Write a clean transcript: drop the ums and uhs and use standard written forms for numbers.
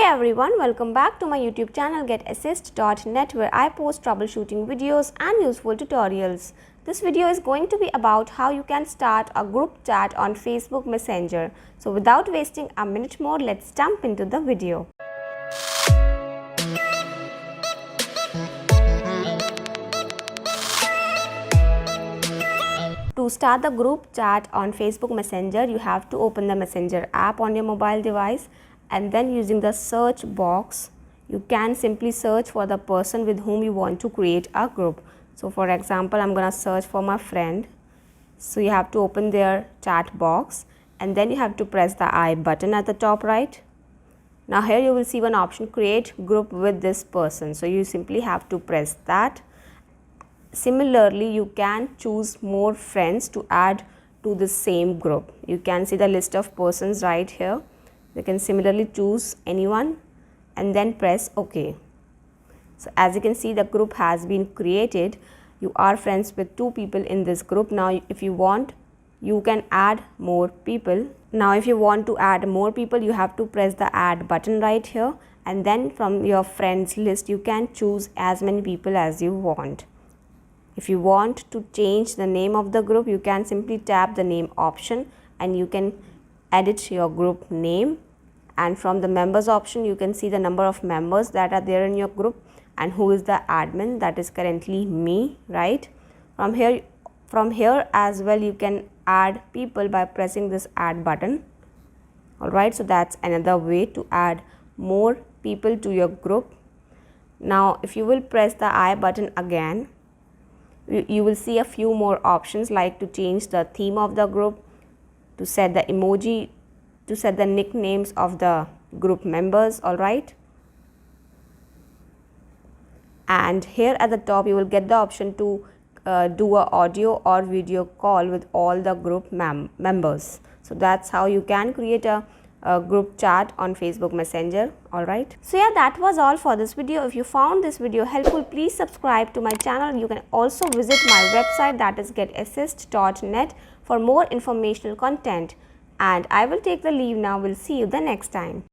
everyone, welcome back to my YouTube channel getassist.net, where I post troubleshooting videos and useful tutorials. This video is going to be about how you can start a group chat on Facebook Messenger. So without wasting a minute more, let's jump into the video. To start the group chat on Facebook Messenger, you have to open the Messenger app on your mobile device, and then using the search box, you can simply search for the person with whom you want to create a group. So for example, I'm gonna search for my friend. So you have to open their chat box, and then you have to press the I button at the top right. Now here you will see one option, create group with this person. So you simply have to press that. Similarly, you can choose more friends to add to the same group. You can see the list of persons right here. You can similarly choose anyone and then press OK. So as you can see, the group has been created. You are friends with 2 people in this group. Now if you want, you can add more people. Now if you want to add more people, you have to press the add button right here, and then from your friends list you can choose as many people as you want. If you want to change the name of the group, you can simply tap the name option and you can edit your group name. And from the members option, you can see the number of members that are there in your group and who is the admin. That is currently me, right? From here as well, you can add people by pressing this add button. Alright, so that's another way to add more people to your group. Now if you will press the I button again, you will see a few more options, like to change the theme of the group, to set the emoji, to set the nicknames of the group members. All right, and here at the top you will get the option to do a audio or video call with all the group members. So that's how you can create a group chat on Facebook Messenger. Alright, so yeah, that was all for this video. If you found this video helpful, please subscribe to my channel. You can also visit my website, that is getassist.net, for more informational content. And I will take the leave now. We'll see you the next time.